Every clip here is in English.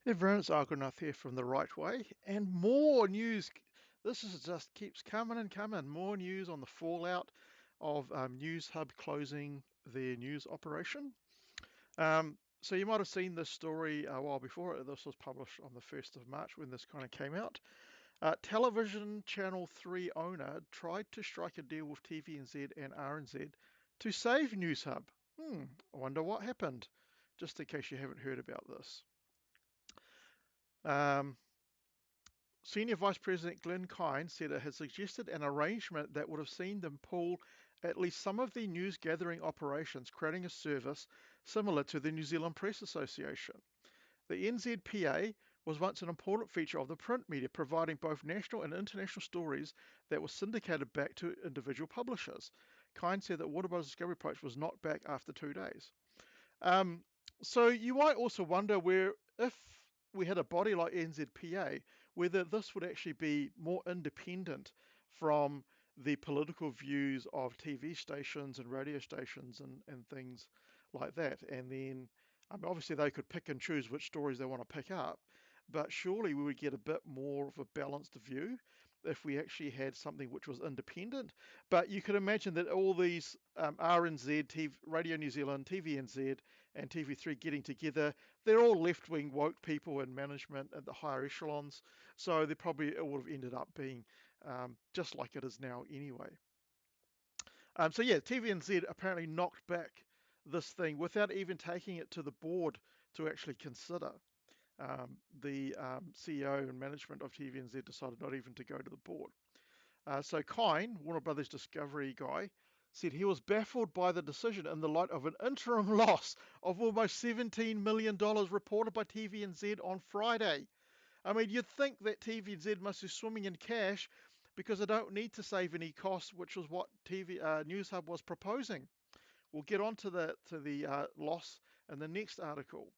Everyone, it's Argonath here from The Right Way, and more news. This is just keeps coming and coming. More news on the fallout of News Hub closing their news operation. So you might have seen this story a while before. This was published on the 1st of March when this kind of came out. Television Channel 3 owner tried to strike a deal with TVNZ and RNZ to save News Hub. I wonder what happened, just in case you haven't heard about this. Um, Senior Vice President Glenn Kine said it had suggested an arrangement that would have seen them pull at least some of the news gathering operations, creating a service similar to the New Zealand Press Association. The NZPA was once an important feature of the print media, providing both national and international stories that were syndicated back to individual publishers. Kine said that Warner Bros. Discovery Approach was knocked back after 2 days. Um, so you might also wonder where, if we had a body like NZPA, whether this would actually be more independent from the political views of TV stations and radio stations and things like that. And then, I mean, obviously they could pick and choose which stories they want to pick up, but surely we would get a bit more of a balanced view if we actually had something which was independent. But you could imagine that all these RNZ, TV, Radio New Zealand, TVNZ, and TV3 getting together, they're all left wing woke people in management at the higher echelons. So they probably it would have ended up being just like it is now anyway. So yeah, TVNZ apparently knocked back this thing without even taking it to the board to actually consider. The CEO and management of TVNZ decided not even to go to the board. So Kine, Warner Brothers Discovery guy, said he was baffled by the decision in the light of an interim loss of almost $17 million reported by TVNZ on Friday. I mean, you'd think that TVNZ must be swimming in cash because they don't need to save any costs, which was what TV News Hub was proposing. We'll get on to the loss in the next article.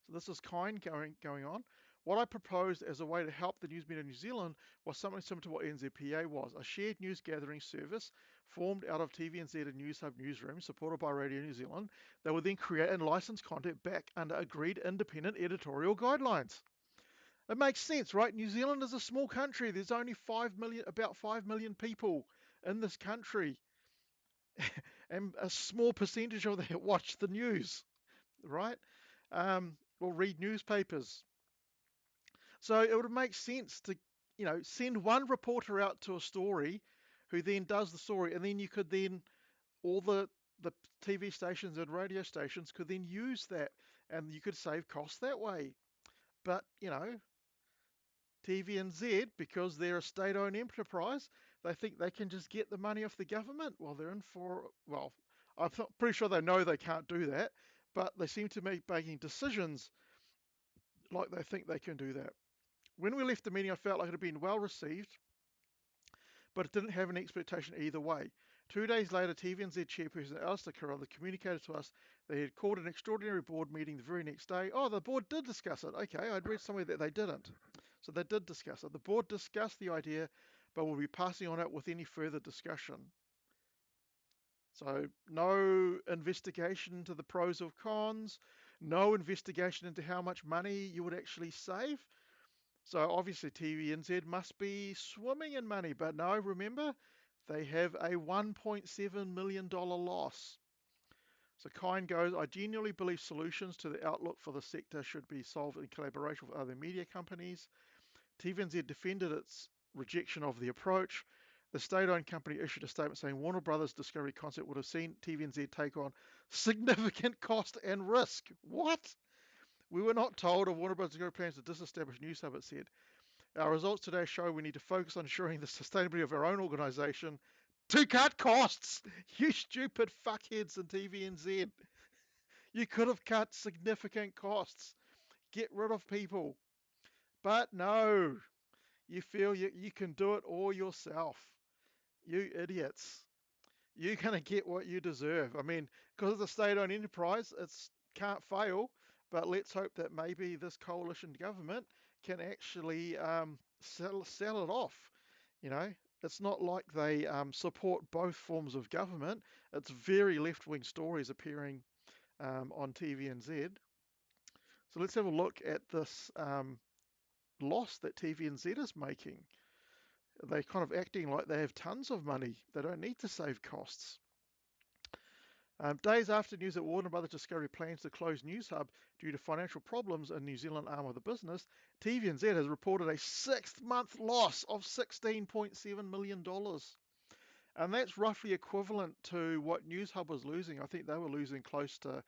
So this is kind going on. What I proposed as a way to help the news media in New Zealand was something similar to what NZPA was, a shared news gathering service formed out of TVNZ and News Hub newsrooms supported by Radio New Zealand that would then create and license content back under agreed independent editorial guidelines. It makes sense, right? New Zealand is a small country. There's only 5 million, about 5 million people in this country, and a small percentage of that watch the news, right? Or read newspapers. So it would make sense to, send one reporter out to a story who then does the story, and then you could then all the TV stations and radio stations could then use that, and you could save costs that way. But TVNZ, because they're a state-owned enterprise, they think they can just get the money off the government. Well, they're in for well. I'm pretty sure they know they can't do that, but they seem to be making decisions like they think they can do that. When we left the meeting, I felt like it had been well received, but it didn't have an expectation either way. 2 days later, TVNZ chairperson Alistair Carruthers communicated to us they had called an extraordinary board meeting the very next day. Oh, the board did discuss it. Okay, I'd read somewhere that they didn't. So they did discuss it. The board discussed the idea, but will be passing on it with any further discussion. So no investigation into the pros or cons, no investigation into how much money you would actually save. So obviously TVNZ must be swimming in money, but no, remember, they have a $1.7 million loss. So Kine goes, I genuinely believe solutions to the outlook for the sector should be solved in collaboration with other media companies. TVNZ defended its rejection of the approach. The state-owned company issued a statement saying Warner Brothers Discovery Concept would have seen TVNZ take on significant cost and risk. What? We were not told of Warner Brothers Discovery plans to disestablish News Hub, it said. Our results today show we need to focus on ensuring the sustainability of our own organisation to cut costs. You stupid fuckheads in TVNZ. You could have cut significant costs. Get rid of people. But no, you feel you can do it all yourself. You idiots. You're going to get what you deserve. I mean, because it's a state-owned enterprise, it's can't fail. But let's hope that maybe this coalition government can actually sell it off. You know, it's not like they support both forms of government. It's very left-wing stories appearing on TVNZ. So let's have a look at this loss that TVNZ is making. They're kind of acting like they have tons of money. They don't need to save costs. Days after news that Warner Brothers Discovery plans to close Newshub due to financial problems in New Zealand arm of the business, TVNZ has reported a 6-month loss of $16.7 million. And that's roughly equivalent to what Newshub was losing. I think they were losing close to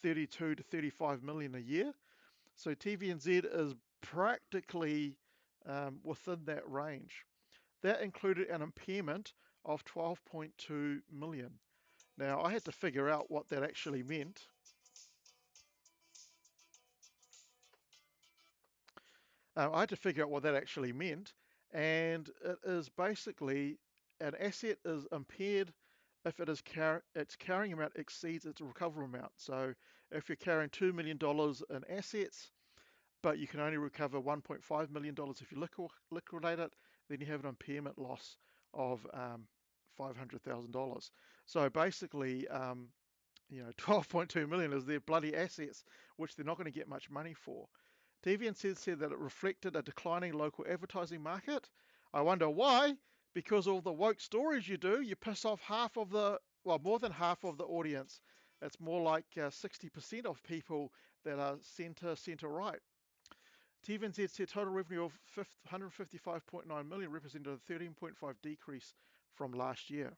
32 to 35 million a year. So TVNZ is practically within that range. That included an impairment of 12.2 million. Now, I had to figure out what that actually meant. I had to figure out what that actually meant, and it is basically an asset is impaired if its carrying amount exceeds its recoverable amount. So if you're carrying $2 million in assets, but you can only recover $1.5 million if you liquidate it, then you have an impairment loss of $500,000. So basically, 12.2 million is their bloody assets, which they're not going to get much money for. TVNZ said that it reflected a declining local advertising market. I wonder why? Because all the woke stories you do, you piss off more than half of the audience. It's more like 60% of people that are centre right. TVNZ said total revenue of 155.9 million represented a 13.5 decrease from last year.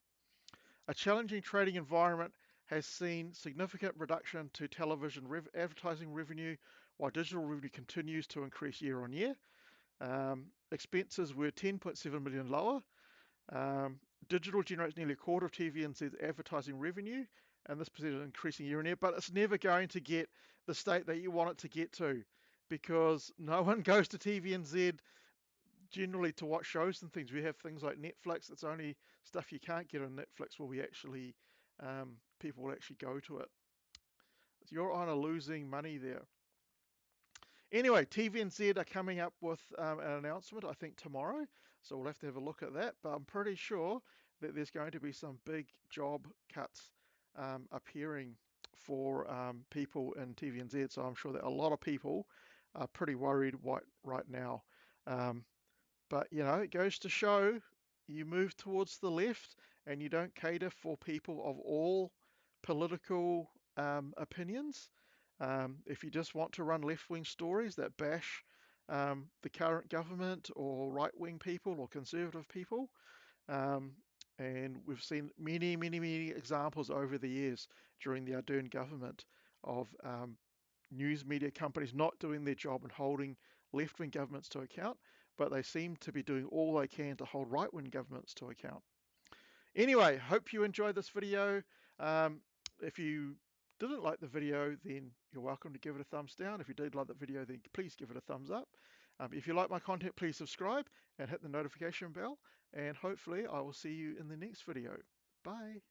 A challenging trading environment has seen significant reduction to television advertising revenue, while digital revenue continues to increase year on year. Expenses were 10.7 million lower. Digital generates nearly a quarter of TVNZ's advertising revenue, and this percentage is increasing year on year, but it's never going to get the state that you want it to get to, because no one goes to TVNZ generally to watch shows and things. We have things like Netflix. It's only stuff you can't get on Netflix where we actually people will actually go to it. So you're on a losing money there. Anyway, TVNZ are coming up with an announcement, I think tomorrow. So we'll have to have a look at that. But I'm pretty sure that there's going to be some big job cuts appearing for people in TVNZ. So I'm sure that a lot of people are pretty worried right now. But, it goes to show you move towards the left and you don't cater for people of all political opinions. If you just want to run left-wing stories that bash the current government or right-wing people or conservative people, and we've seen many, many, many examples over the years during the Ardern government of news media companies not doing their job and holding left-wing governments to account, but they seem to be doing all they can to hold right-wing governments to account. Anyway, hope you enjoyed this video. If you didn't like the video, then you're welcome to give it a thumbs down. If you did like the video, then please give it a thumbs up. If you like my content, please subscribe and hit the notification bell, and hopefully I will see you in the next video. Bye.